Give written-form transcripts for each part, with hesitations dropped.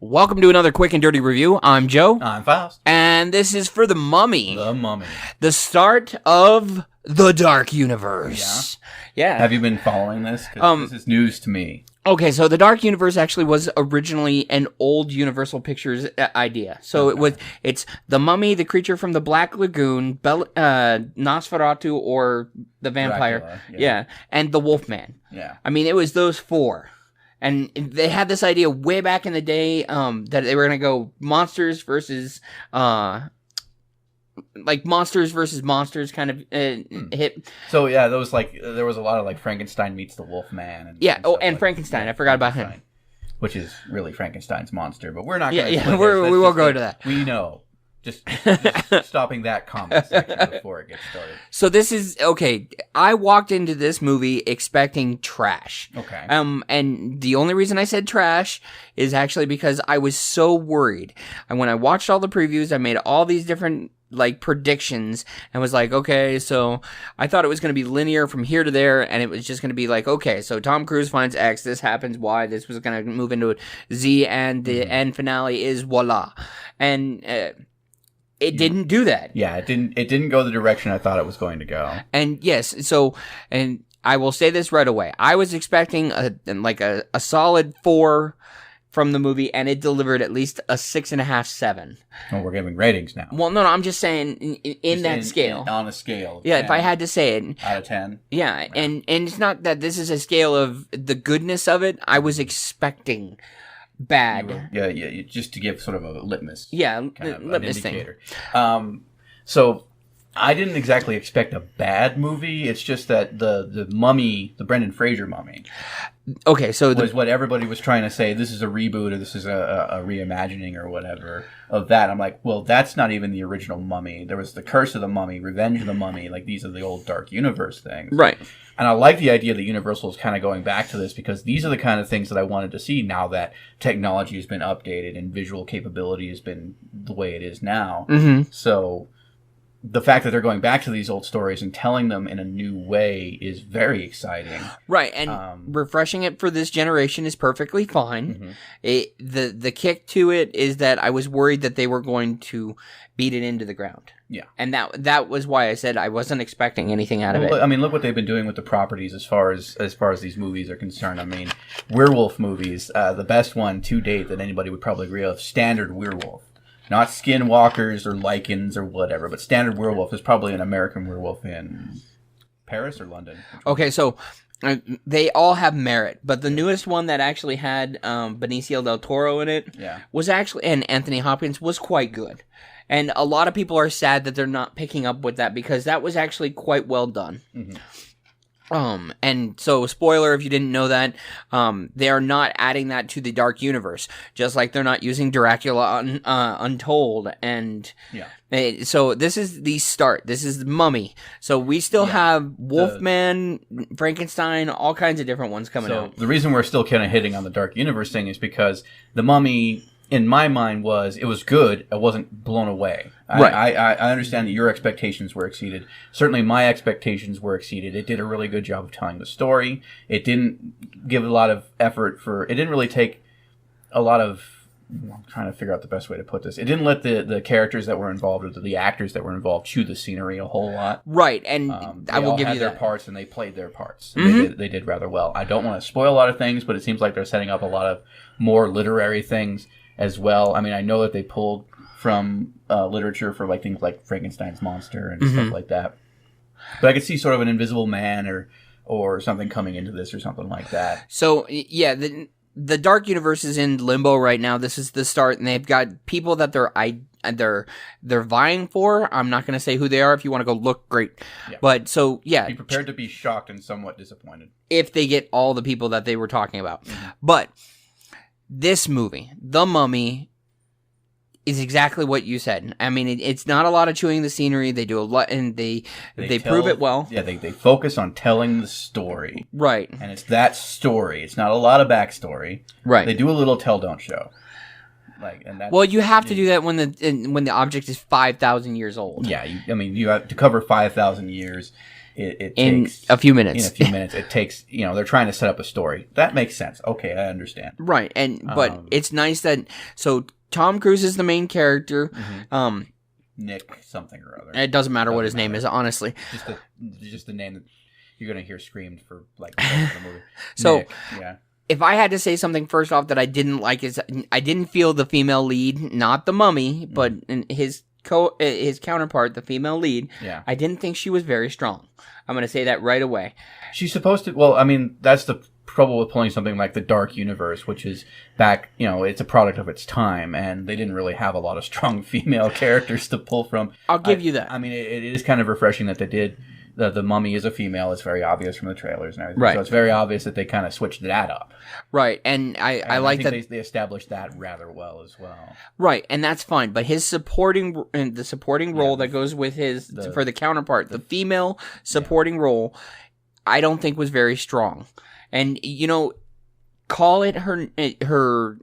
Welcome to another quick and dirty review. I'm Joe. I'm Faust. And this is for The Mummy. The Mummy. The start of the Dark Universe. Yeah. Have you been following this? 'Cause this is news to me. Okay, so the Dark Universe actually was originally an old Universal Pictures idea. So it's The Mummy, the creature from the Black Lagoon, Nosferatu or the vampire. Dracula, and the Wolfman. Yeah. I mean, it was those four. And they had this idea way back in the day that they were going to go monsters versus monsters kind of hit. So yeah, there was a lot of Frankenstein meets the Wolfman. And Frankenstein. I forgot about him. Which is really Frankenstein's monster, but we're not. We will go to that. We know. Just stopping that comment section before it gets started. So this is okay. I walked into this movie expecting trash. Okay. And the only reason I said trash is actually because I was so worried. And when I watched all the previews, I made all these different predictions and was like, okay, so I thought it was going to be linear from here to there, and it was just going to be like, okay, so Tom Cruise finds X, this happens Y, this was going to move into Z, and the end finale is voila. And it didn't do that. Yeah, it didn't go the direction I thought it was going to go. And yes, and I will say this right away. I was expecting a solid 4 from the movie, and it delivered at least a 6.5, 7. Well, we're giving ratings now. Well, no, I'm just saying in that scale. On a scale. Yeah, 10, if I had to say it. Out of 10. Yeah, right. And it's not that this is a scale of the goodness of it. I was expecting bad. Just to give sort of a litmus. Yeah, kind of litmus an indicator. So I didn't exactly expect a bad movie. It's just that the Mummy, the Brendan Fraser Mummy, okay, so was what everybody was trying to say. This is a reboot, or this is a reimagining, or whatever of that. I'm like, well, that's not even the original Mummy. There was the Curse of the Mummy, Revenge of the Mummy. These are the old Dark Universe things, right? And I like the idea that Universal is kind of going back to this, because these are the kind of things that I wanted to see now that technology has been updated and visual capability has been the way it is now. Mm-hmm. So the fact that they're going back to these old stories and telling them in a new way is very exciting. Right, and refreshing it for this generation is perfectly fine. Mm-hmm. The kick to it is that I was worried that they were going to beat it into the ground. Yeah. And that was why I said I wasn't expecting anything out of it. I mean, look what they've been doing with the properties as far as these movies are concerned. I mean, werewolf movies, the best one to date that anybody would probably agree with, Standard Werewolf. Not Skinwalkers or Lycans or whatever, but Standard Werewolf is probably an American Werewolf in Paris or London. Okay, so they all have merit, but the newest one that actually had Benicio del Toro in it was actually, and Anthony Hopkins, was quite good. And a lot of people are sad that they're not picking up with that, because that was actually quite well done. Mm-hmm. And so, spoiler if you didn't know that, they are not adding that to the Dark Universe, just like they're not using Dracula Untold, and so this is the start. This is the Mummy. So we still have Wolfman, Frankenstein, all kinds of different ones coming out. The reason we're still kind of hitting on the Dark Universe thing is because the Mummy, in my mind, it was good. I wasn't blown away. Right. I understand that your expectations were exceeded. Certainly my expectations were exceeded. It did a really good job of telling the story. It didn't give a lot of effort it didn't really take a lot of, I'm trying to figure out the best way to put this. It didn't let the characters that were involved, or the actors that were involved, chew the scenery a whole lot. Right, and I will give you their parts, and they played their parts. Mm-hmm. They did rather well. I don't want to spoil a lot of things, but it seems like they're setting up a lot of more literary things as well. I mean, I know that they pulled from literature for things like Frankenstein's monster and stuff like that. But I could see sort of an Invisible Man or something coming into this, or something like that. So yeah, the Dark Universe is in limbo right now. This is the start, and they've got people that they're vying for. I'm not going to say who they are. If you want to go look, great. Yeah. But so yeah, be prepared to be shocked and somewhat disappointed if they get all the people that they were talking about. Mm-hmm. But this movie, The Mummy, is exactly what you said. I mean, it's not a lot of chewing the scenery. They do a lot, and they prove it well. Yeah, they focus on telling the story. Right. And it's that story. It's not a lot of backstory. Right. They do a little tell, don't show. Well, you have to do that when the object is 5,000 years old. Yeah, you have to cover 5,000 years. it in takes a few minutes. In a few minutes, it takes. They're trying to set up a story. That makes sense. Okay, I understand. Right, but it's nice that Tom Cruise is the main character. Mm-hmm. Nick something or other. It doesn't matter what his name is, honestly. Just the name that you're gonna hear screamed for like the movie. So Nick, yeah. If I had to say something first off that I didn't like is I didn't feel the female lead, not the mummy, but his counterpart, the female lead. Yeah. I didn't think she was very strong. I'm going to say that right away. She's supposed to. Well, I mean, that's the trouble with pulling something like the Dark Universe, which is back. It's a product of its time, and they didn't really have a lot of strong female characters to pull from. I'll give you that. I mean, it is kind of refreshing that they did. The mummy is a female. It's very obvious from the trailers and everything. Right. So it's very obvious that they kind of switched that up. Right, and I like that they established that rather well as well. Right, and that's fine. But his supporting role that goes with for the counterpart, the female supporting role, I don't think was very strong. And call it her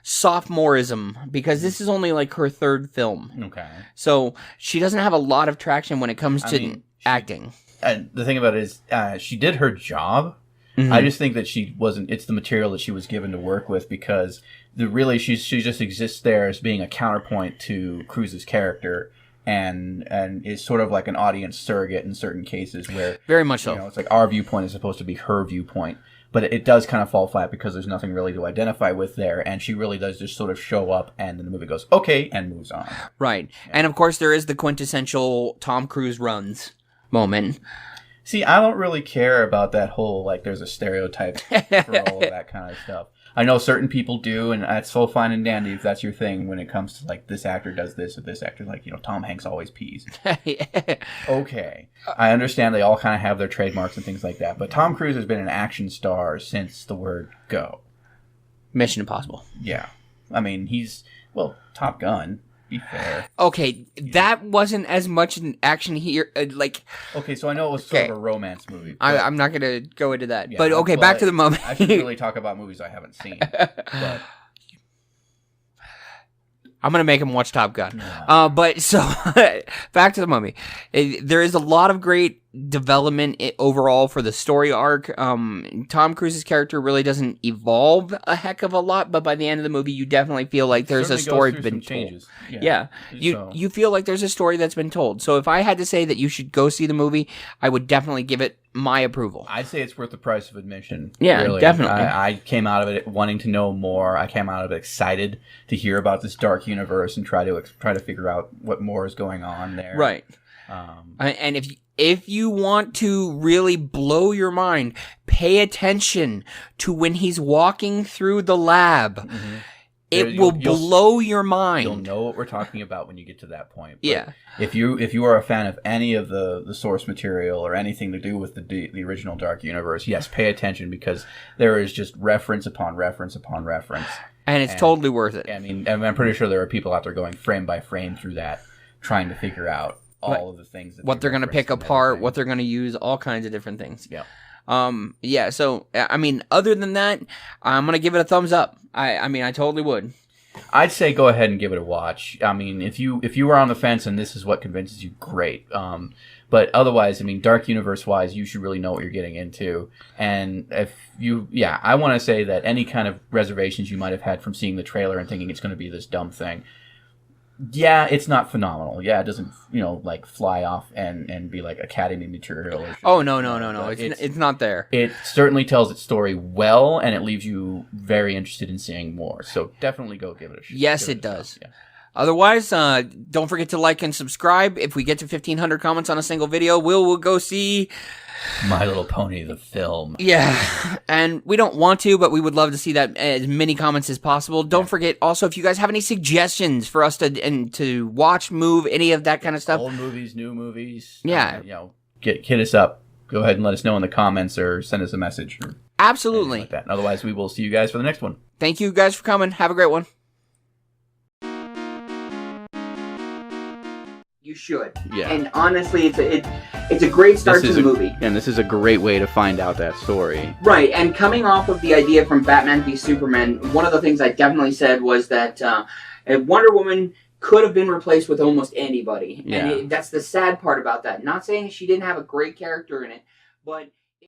sophomorism, because this is only like her third film. Okay. So she doesn't have a lot of traction when it comes to acting. And the thing about it is, she did her job. Mm-hmm. I just think that she wasn't. It's the material that she was given to work with, because she just exists there as being a counterpoint to Cruise's character, and is sort of like an audience surrogate in certain cases where very much so. It's like our viewpoint is supposed to be her viewpoint. But it does kind of fall flat because there's nothing really to identify with there, and she really does just sort of show up, and then the movie goes, okay, and moves on. Right. Yeah. And, of course, there is the quintessential Tom Cruise runs moment. See, I don't really care about that whole, there's a stereotype for all of that kind of stuff. I know certain people do, and that's so fine and dandy if that's your thing when it comes to, this actor does this or this actor, Tom Hanks always pees. Okay. I understand they all kind of have their trademarks and things like that, but Tom Cruise has been an action star since the word go. Mission Impossible. Yeah. I mean, Top Gun. Be fair. Okay, that wasn't as much an action here. Okay, so I know it was sort of a romance movie. I'm not going to go into that. Yeah, but okay, back to the Mummy. I should really talk about movies I haven't seen. But I'm going to make him watch Top Gun. No. But so, back to the Mummy. There is a lot of great development overall for the story arc. Tom Cruise's character really doesn't evolve a heck of a lot, but by the end of the movie, you definitely feel like there's a story been told. Yeah. You feel like there's a story that's been told. So if I had to say that you should go see the movie, I would definitely give it my approval. I'd say it's worth the price of admission. Yeah, really. Definitely. I came out of it wanting to know more. I came out of it excited to hear about this dark universe and try to figure out what more is going on there. Right. And if you want to really blow your mind, pay attention to when he's walking through the lab. Mm-hmm. It will blow your mind. You'll know what we're talking about when you get to that point. But yeah. If you are a fan of any of the source material or anything to do with the original Dark Universe, yes, pay attention, because there is just reference upon reference upon reference. And it's totally worth it. I mean, I'm pretty sure there are people out there going frame by frame through that, trying to figure out all of the things what they're going to pick apart, what they're going to use, all kinds of different things. Yeah. So I mean, other than that, I'm going to give it a thumbs up. I mean, I totally would. I'd say go ahead and give it a watch. I mean, if you were on the fence and this is what convinces you, great. But otherwise, I mean, Dark Universe wise, you should really know what you're getting into. And I want to say that any kind of reservations you might have had from seeing the trailer and thinking it's going to be this dumb thing, yeah, it's not phenomenal. Yeah, it doesn't, fly off and be like Academy material. Oh, no. It's not there. It certainly tells its story well, and it leaves you very interested in seeing more. So definitely go give it a shot. Yes, it does. Yeah. Otherwise, don't forget to like and subscribe. If we get to 1,500 comments on a single video, we'll go see My Little Pony, the film. Yeah, and we don't want to, but we would love to see that as many comments as possible. Don't forget, also, if you guys have any suggestions for us to watch, move, any of that kind of stuff. Old movies, new movies. Yeah. Hit us up. Go ahead and let us know in the comments or send us a message. Or absolutely. Like that. And otherwise, we will see you guys for the next one. Thank you guys for coming. Have a great one. You should. Yeah. And honestly, it's a great start to the movie. And this is a great way to find out that story. Right. And coming off of the idea from Batman v Superman, one of the things I definitely said was that if Wonder Woman could have been replaced with almost anybody. Yeah. And that's the sad part about that. Not saying she didn't have a great character in it, but